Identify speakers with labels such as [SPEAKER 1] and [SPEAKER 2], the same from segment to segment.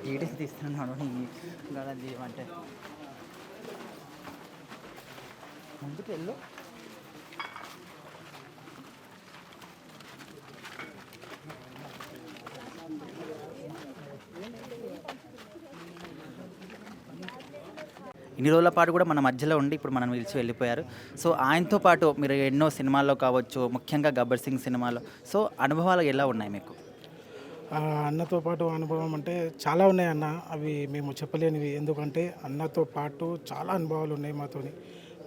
[SPEAKER 1] Video తీస్తున్నాను గలా తీయమంటే ముందుకు వెళ్ళు. ఇన్ని రోజుల పాటు కూడా మన మధ్యలో ఉండి ఇప్పుడు మనం నిలిచి వెళ్ళిపోయారు. సో ఆయనతో పాటు మీరు ఎన్నో సినిమాల్లో కావచ్చు, ముఖ్యంగా 'గబ్బర్ సింగ్' సినిమాలో సో అనుభవాలు ఎలా ఉన్నాయి మీకు?
[SPEAKER 2] అన్నతో పాటు అనుభవం అంటే చాలా ఉన్నాయన్న. అవి మేము చెప్పలేనివి. ఎందుకంటే అన్నతో పాటు చాలా అనుభవాలు ఉన్నాయి మాతోని.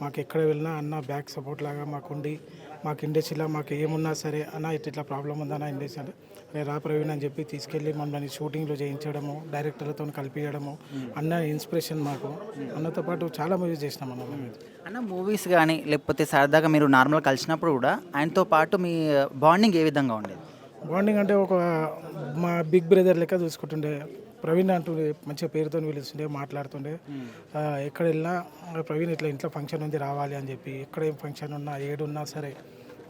[SPEAKER 2] మాకెక్కడ వెళ్ళినా అన్న బ్యాక్ సపోర్ట్ లాగా మాకుండి, మాకు ఇండస్ట్రీలో మాకు ఏమున్నా సరే, అన్న ఇట్లా ప్రాబ్లం ఉందన్న ఇండస్ట్రీ అంటే, అరే రా ప్రవీణ్ అని చెప్పి తీసుకెళ్ళి మమ్మల్ని షూటింగ్లో చేయించడము, డైరెక్టర్లతో కలిపియడము. అన్న ఇన్స్పిరేషన్ మాకు. అన్నతో పాటు చాలా మూవీస్ చేసినాం అన్న మేము.
[SPEAKER 1] అన్న మూవీస్ కానీ లేకపోతే సరదాగా మీరు నార్మల్గా కలిసినప్పుడు కూడా ఆయనతో పాటు మీ బాండింగ్ ఏ విధంగా ఉండేది?
[SPEAKER 2] బాండింగ్ అంటే ఒక మా బిగ్ బ్రదర్ లెక్క చూసుకుంటుండే. ప్రవీణ్ అంటుండే, మంచిగా పేరుతో పిలుస్తుండే, మాట్లాడుతుండే. ఎక్కడ వెళ్ళినా ప్రవీణ్ ఇట్లా ఇంట్లో ఫంక్షన్ ఉంది రావాలి అని చెప్పి, ఎక్కడ ఏం ఫంక్షన్ ఉన్నా ఏడున్నా సరే,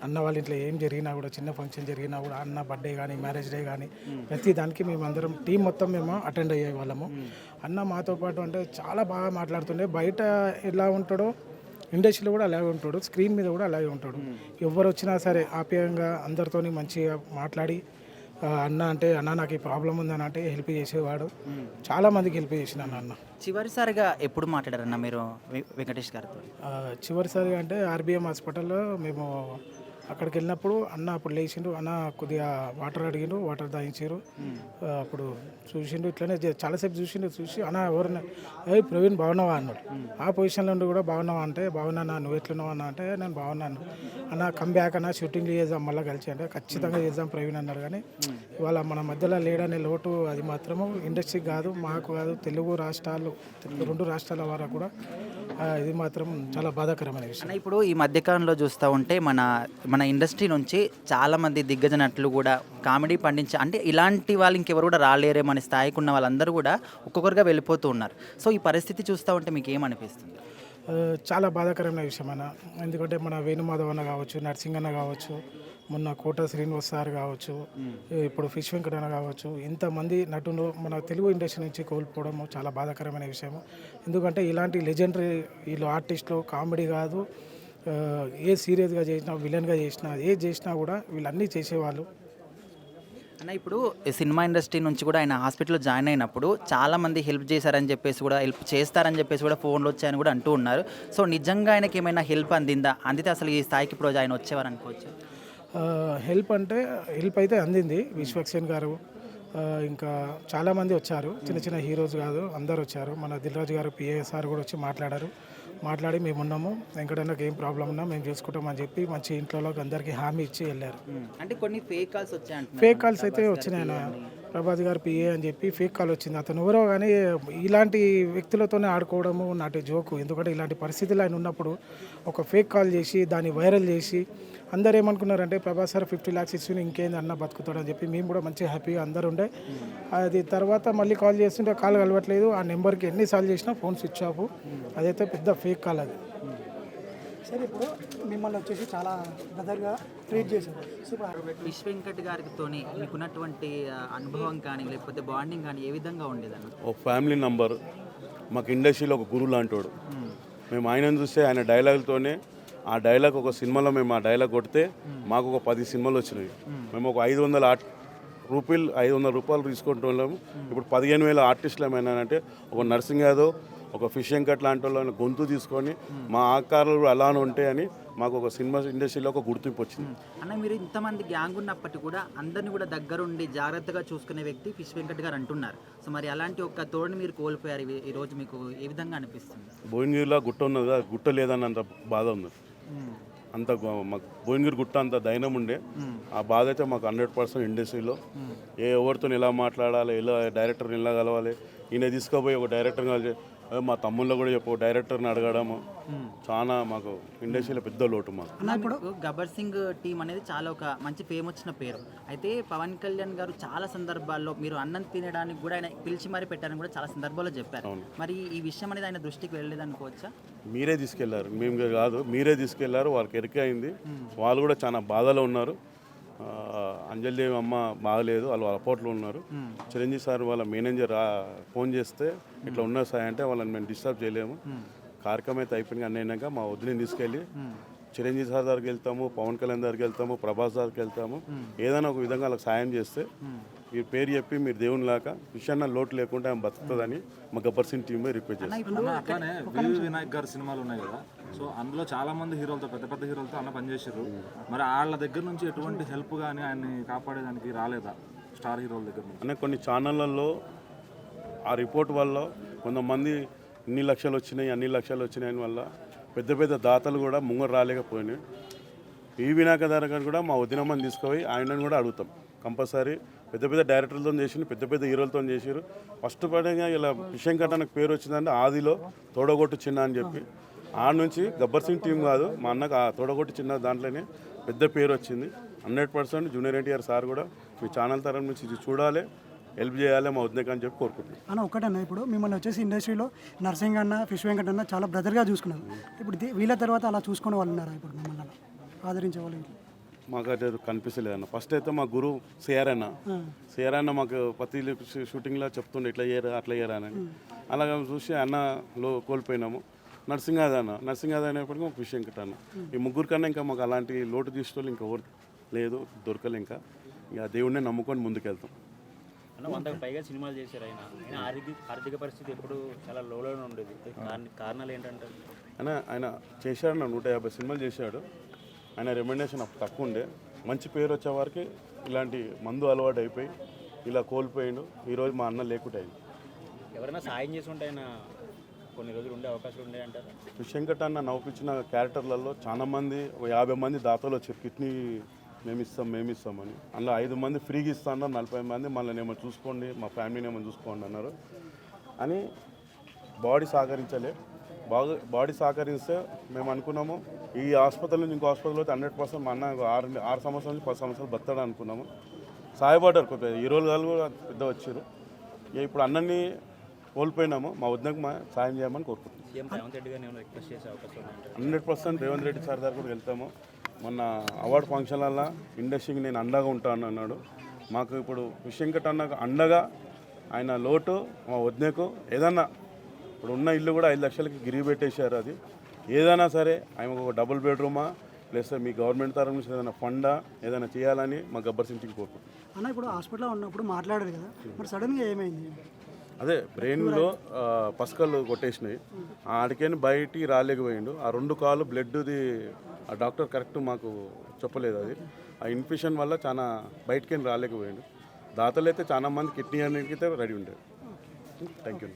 [SPEAKER 2] అన్న వాళ్ళ ఇంట్లో ఏం జరిగినా కూడా, చిన్న ఫంక్షన్ జరిగినా కూడా, అన్న బర్త్డే కానీ మ్యారేజ్ డే కానీ ప్రతి దానికి మేము అందరం టీం మొత్తం మేము అటెండ్ అయ్యే వాళ్ళము. అన్న మాతో పాటు అంటే చాలా బాగా మాట్లాడుతుండే. బయట ఎలా ఉంటాడో ఇండస్ట్రీలో కూడా అలాగే ఉంటాడు, స్క్రీన్ మీద కూడా అలాగే ఉంటాడు. ఎవరు వచ్చినా సరే ఆప్యాయంగా అందరితోని మంచిగా మాట్లాడి, అన్న అంటే అన్న నాకు ఈ ప్రాబ్లం ఉందని అంటే హెల్ప్ చేసేవాడు. చాలా మందికి హెల్ప్ చేసిన అన్న.
[SPEAKER 1] చివరిసారిగా ఎప్పుడు మాట్లాడారన్న మీరు వెంకటేష్ గారితో?
[SPEAKER 2] చివరిసారిగా అంటే ఆర్బీఎం హాస్పిటల్లో మేము అక్కడికి వెళ్ళినప్పుడు అన్న అప్పుడు లేచిండు, అన్న కొద్దిగా వాటర్ అడిగిండు, వాటర్ తాగించారు. అప్పుడు చూసిండు, ఇట్లనే చాలాసేపు చూసిండు. చూసి అన్న ఎవరన్నా ఏ ప్రవీణ్ బాగున్నావా అన్నాడు. ఆ పొజిషన్లో ఉండి కూడా బాగున్నావా అంటే, బాగున్నా నువ్వు ఎట్లున్నావు అన్న అంటే, నేను బాగున్నాను అన్న, కమ్ బ్యాక్ అన్న, షూటింగ్లు చేద్దాం మళ్ళీ కలిసి అంటే, ఖచ్చితంగా చేద్దాం ప్రవీణ్ అన్నారు. కానీ ఇవాళ మన మధ్యలో లేడనే లోటు అది మాత్రము ఇండస్ట్రీకి కాదు, మాకు కాదు, తెలుగు రాష్ట్రాలు, రెండు రాష్ట్రాల వారు కూడా ఇది మాత్రం చాలా బాధాకరమైన విషయం.
[SPEAKER 1] అన్న ఇప్పుడు ఈ మధ్యకాలంలో చూస్తూ ఉంటే మన మన ఇండస్ట్రీ నుంచి చాలామంది దిగ్గజ నటులు కూడా కామెడీ పండించి అంటే ఇలాంటి వాళ్ళు ఇంకెవరు కూడా రాలేరేమో అనే స్థాయికి ఉన్న వాళ్ళందరూ కూడా ఒక్కొక్కరుగా వెళ్ళిపోతూ ఉన్నారు. సో ఈ పరిస్థితి చూస్తూ ఉంటే మీకు ఏమనిపిస్తుంది?
[SPEAKER 2] చాలా బాధాకరమైన విషయం అన్న. ఎందుకంటే మన వేణుమాధవ్ అన్న కావచ్చు, నర్సింగ్ అన్న కావచ్చు, మొన్న కోట శ్రీనివాస్ సార్ కావచ్చు, ఇప్పుడు ఫిష్ వెంకట అన్న కావచ్చు, ఇంతమంది నటులు మన తెలుగు ఇండస్ట్రీ నుంచి కోల్పోవడం చాలా బాధాకరమైన విషయం. ఎందుకంటే ఇలాంటి లెజెండరీ వీళ్ళు ఆర్టిస్టులు కామెడీ కాదు, ఏ సీరియస్గా చేసినా, విలన్గా చేసినా, ఏది చేసినా కూడా వీళ్ళన్నీ చేసేవాళ్ళు.
[SPEAKER 1] అన్న ఇప్పుడు సినిమా ఇండస్ట్రీ నుంచి కూడా ఆయన హాస్పిటల్లో జాయిన్ అయినప్పుడు చాలామంది హెల్ప్ చేశారని చెప్పేసి కూడా హెల్ప్ చేస్తారని చెప్పేసి కూడా ఫోన్లు వచ్చాయని కూడా అంటూ ఉన్నారు. సో నిజంగా ఆయనకి ఏమైనా హెల్ప్ అందిందా? అందితే అసలు ఈ స్థాయికి ఇప్పుడు ఆయన వచ్చేవారు అనుకోవచ్చు?
[SPEAKER 2] హెల్ప్ అంటే హెల్ప్ అయితే అందింది. విశ్వక్సేన్ గారు ఇంకా చాలామంది వచ్చారు, చిన్న చిన్న హీరోస్ కాదు అందరు వచ్చారు. మన దిల్రాజు గారు పిఏఎస్ఆర్ కూడా వచ్చి మాట్లాడి మేము ఉన్నాము, వెంకటన్నకి ఏం ప్రాబ్లం ఉన్నా మేము చూసుకుంటాం అని చెప్పి మంచి ఇంట్లోకి అందరికీ హామీ ఇచ్చి వెళ్ళారు.
[SPEAKER 1] అంటే కొన్ని ఫేక్ కాల్స్ వచ్చాయి,
[SPEAKER 2] ఫేక్ కాల్స్ అయితే వచ్చినాయి. ప్రభాస్ గారు పిఏ అని చెప్పి ఫేక్ కాల్ వచ్చింది. అతను ఎవరో కానీ ఇలాంటి వ్యక్తులతోనే ఆడుకోవడము నాటి జోకు. ఎందుకంటే ఇలాంటి పరిస్థితులు ఆయన ఉన్నప్పుడు ఒక ఫేక్ కాల్ చేసి దాన్ని వైరల్ చేసి అందరు ఏమనుకున్నారంటే ప్రభాస్ సార్ 50 lakhs ఇచ్చి ఇంకేంది అన్న బతుకుతాడని చెప్పి మేము కూడా మంచిగా హ్యాపీగా అందరు ఉండే. అది తర్వాత మళ్ళీ కాల్ చేస్తుంటే కాల్ కలవట్లేదు, ఆ నెంబర్కి ఎన్నిసార్లు చేసినా ఫోన్ స్విచ్ ఆఫ్. అదైతే పెద్ద ఫేక్ కాల్ అది.
[SPEAKER 3] సరే, ఇప్పుడు మిమ్మల్ని వచ్చేసి చాలా బ్రదర్గా ట్రీట్ చేశారు.
[SPEAKER 1] విష్ వెంకట్ గారితో మీకున్నటువంటి అనుభవం కానీ లేకపోతే బాండింగ్ కానీ ఏ విధంగా ఉండేదన్న?
[SPEAKER 4] ఒక ఫ్యామిలీ నంబర్, మాకు ఇండస్ట్రీలో ఒక గురువు లాంటోడు. మేము ఆయనను చూస్తే ఆయన డైలాగులతోనే ఆ డైలాగ్ ఒక సినిమాలో మేము ఆ డైలాగ్ కొడితే మాకు ఒక 10 సినిమాలు వచ్చినాయి. మేము ఒక 500 రూపాయలు తీసుకుంటూ వెళ్ళాము. ఇప్పుడు 15,000 ఆర్టిస్టులు ఏమైనా ఒక నర్సింగ్ యాదవ్, ఒక ఫిష్ వెంకట్ లాంటి వాళ్ళని గొంతు తీసుకొని మా ఆకారాలు అలానే ఉంటాయని మాకు ఒక సినిమా ఇండస్ట్రీలో ఒక గుర్తింపు వచ్చింది.
[SPEAKER 1] అన్న మీరు ఇంతమంది గ్యాంగ్ ఉన్నప్పటికీ కూడా అందరినీ కూడా దగ్గరుండి జాగ్రత్తగా చూసుకునే వ్యక్తి ఫిష్ వెంకట్ గారు అంటున్నారు. సో మరి అలాంటి ఒక తోడుని మీరు కోల్పోయారు, ఈరోజు మీకు ఏ విధంగా అనిపిస్తుంది?
[SPEAKER 4] భువనగిరిలో గుట్ట ఉన్నది, ఆ గుట్ట లేదన్నంత బాధ ఉంది. అంత మాకు భువనగిరి గుట్ట అంత ధైర్యం ఉండే. ఆ బాధ అయితే మాకు 100% ఇండస్ట్రీలో ఎవరితో ఎలా మాట్లాడాలి, ఎలా డైరెక్టర్ని ఎలా కలవాలి, ఈయన తీసుకుపోయి ఒక డైరెక్టర్ని కలిసి మా తమ్ముళ్ళు కూడా చెప్పు డైరెక్టర్ని అడగడము చాలా మాకు ఇండస్ట్రీలో పెద్ద లోటు.
[SPEAKER 1] మాకు గబ్బర్ సింగ్ టీం అనేది చాలా ఒక మంచి ఫేమ్ వచ్చిన పేరు. అయితే పవన్ కళ్యాణ్ గారు చాలా సందర్భాల్లో మీరు అన్నం తినడానికి కూడా ఆయన పిలిచి మరీ పెట్టారని కూడా చాలా సందర్భాల్లో చెప్పారు. మరి ఈ విషయం అనేది ఆయన దృష్టికి వెళ్ళలేదనుకోవచ్చా?
[SPEAKER 4] మీరే తీసుకెళ్లారు, మేము కాదు, మీరే తీసుకెళ్లారు. వాళ్ళకి ఎరికే అయింది, వాళ్ళు కూడా చాలా బాధలో ఉన్నారు. అంజలిదేవి అమ్మ బాగలేదు, వాళ్ళు అపోట్లో ఉన్నారు. చిరంజీవి సార్ వాళ్ళ మేనేజర్ ఫోన్ చేస్తే ఇట్లా ఉన్నారు సార్ అంటే వాళ్ళని మేము డిస్టర్బ్ చేయలేము. కార్యక్రమం అయితే అయిపోయింది అన్నీ అయినాక మా వదిలిని తీసుకెళ్ళి చిరంజీవి సార్ దగ్గరికి వెళ్తాము, పవన్ కళ్యాణ్ దగ్గరికి వెళ్తాము, ప్రభాస్ దగ్గరికి వెళ్తాము. ఏదైనా ఒక విధంగా వాళ్ళకి సాయం చేస్తే ఈ పేరు చెప్పి మీరు దేవుని లాగా విషయాన్న లోటు లేకుండా ఆమె బతుకుతుందని మా గబ్బర్ సింగ్ టీమ్ రిక్వెస్ట్ చేస్తాం.
[SPEAKER 5] అట్లానే వి వినాయక్ గారి సినిమాలు ఉన్నాయి కదా, సో అందులో చాలా మంది హీరోలతో పెద్ద పెద్ద హీరోలతో అన్న పనిచేసారు. మరి వాళ్ళ దగ్గర నుంచి ఎటువంటి హెల్ప్ కానీ ఆయన్ని కాపాడేదానికి రాలేదా స్టార్ హీరోల దగ్గర నుంచి?
[SPEAKER 4] అనే కొన్ని ఛానళ్ళల్లో ఆ రిపోర్ట్ వల్ల కొంతమంది ఇన్ని లక్షలు వచ్చినాయి అన్ని లక్షలు వచ్చినాయని వల్ల పెద్ద పెద్ద దాతలు కూడా ముంగరు రాలేకపోయినాయి. ఈ వినాయక గారు కూడా మా వదినమ్మని తీసుకుపోయి ఆయనను కూడా అడుగుతాం. కంపల్సరీ పెద్ద పెద్ద డైరెక్టర్లతో చేసి పెద్ద పెద్ద హీరోలతో చేసారు. ఫస్ట్ పడంగా ఇలా విషయం కట్టడానికి పేరు వచ్చిందంటే ఆదిలో తోడగొట్టు చిన్న అని చెప్పి ఆ నుంచి గబ్బర్ సింగ్ టీం కాదు మా అన్నకు ఆ తోడగొట్టు చిన్న దాంట్లోనే పెద్ద పేరు వచ్చింది. 100% జూనియర్ ఎన్టీఆర్ సార్ కూడా మీ ఛానల్ తరం నుంచి ఇది చూడాలి, హెల్ప్ చేయాలి మా వదినకి అని చెప్పి కోరుకుంటున్నాను.
[SPEAKER 3] అన్న ఒకటన్నా, ఇప్పుడు మిమ్మల్ని వచ్చేసి ఇండస్ట్రీలో నర్సింగ్ అన్న, ఫిష్ వెంకట్ అన్న చాలా బ్రదర్గా చూసుకున్నారు. ఇప్పుడు వీళ్ళ తర్వాత అలా చూసుకునే వాళ్ళు ఉన్నారా ఇప్పుడు మిమ్మల్ని అలా ఆదరించే వాళ్ళు?
[SPEAKER 4] మాకు అది కనిపిస్తలేదు అన్న. ఫస్ట్ అయితే మా గురువు సిఆర్ అన్న మాకు ప్రతి షూటింగ్లో చెప్తుండే ఇట్లా చేయరా అట్లా చేయరా అని. అలాగే చూసి అన్నలో కోల్పోయినాము. నర్సింగ్ అయినప్పటికీ మాకు విషయం అన్న. ఈ ముగ్గురు కన్నా ఇంకా మాకు అలాంటి లోటు తీసుకోవాలి ఇంకా ఎవరు లేదు, దొరకలే. ఇంకా ఇక దేవుడిని నమ్ముకొని ముందుకెళ్తాం.
[SPEAKER 6] అన్న 100కు పైగా సినిమాలు చేశారు ఆయన. ఆర్థిక పరిస్థితి ఎప్పుడు చాలా లోలోనే ఉండేది. కారణాలు ఏంటంటే
[SPEAKER 4] ఆయన చేశాడు 150 సినిమాలు చేశాడు. ఆయన రెమ్యునరేషన్ అప్పుడు తక్కువ ఉండే, మంచి పేరు వచ్చే వారికి ఇలాంటి మందు అలవాటు అయిపోయి ఇలా కోల్పోయిండు. ఈరోజు మా అన్న లేకుండా అయింది.
[SPEAKER 6] ఎవరైనా సాయం చేసి ఉంటే ఆయన కొన్ని రోజులు ఉండే అవకాశాలు ఉండే అంటారు.
[SPEAKER 4] వెంకట్ అన్న నవ్వుపించిన క్యారెక్టర్లలో చాలా మంది 50 మంది దాతలు వచ్చారు. కిడ్నీ మేమిస్తామని. అందులో 5 మంది ఫ్రీగా ఇస్తాను, 40 మంది మళ్ళీ ఏమో చూసుకోండి, మా ఫ్యామిలీని ఏమో చూసుకోండి అన్నారు. అని బాడీ సహకరించలే. బాడీ సహకరిస్తే మేము అనుకున్నాము ఈ హాస్పిటల్ నుంచి ఇంకో హాస్పిటల్ అయితే 100% మా అన్న 6 సంవత్సరాల నుంచి 10 సంవత్సరాలు బతాడు అనుకున్నాము. సాయపడ్డారు కొద్దిగా హీరోలు గారు కూడా పెద్ద వచ్చారు. ఇప్పుడు అన్నని కోల్పోయినాము. మా వద్దకు మా సాయం చేయమని కోరుకుంటున్నాం. 100% రేవంత్ రెడ్డి సార్ దగ్గర కూడా వెళ్తాము. మొన్న అవార్డు ఫంక్షన్లలో ఇండస్ట్రీకి నేను అండగా ఉంటాను అన్నాడు. మాకు ఇప్పుడు వెంకట్ అన్న అండగా ఆయన లోటు మా వద్దకు ఏదన్నా ఇప్పుడు ఉన్న ఇల్లు కూడా 5 లక్షలకి గిరిగి పెట్టేశారు. అది ఏదైనా సరే ఆయనకు ఒక డబుల్ బెడ్రూమా లేకపోతే మీ గవర్నమెంట్ తరఫు నుంచి ఏదైనా ఫండా ఏదైనా చేయాలని మా గబ్బర్ సింగ్ కోరుకుంటున్నాం.
[SPEAKER 3] అన్న ఇప్పుడు హాస్పిటల్లో ఉన్నప్పుడు మాట్లాడారు కదా, మరి సడన్గా ఏమైంది?
[SPEAKER 4] అదే బ్రెయిన్లో పసకలు కొట్టేసినాయి. ఆడికైనా బయటికి రాలేకపోయిండు. ఆ 2 కాళ్ళు బ్లడ్ది ఆ డాక్టర్ కరెక్ట్ మాకు చెప్పలేదు. అది ఆ ఇన్ఫెక్షన్ వల్ల చాలా బయటికైనా రాలేకపోయిండు. దాతలు అయితే చాలా మంది కిడ్నీ అనేది రెడీ ఉండేది. Thank you.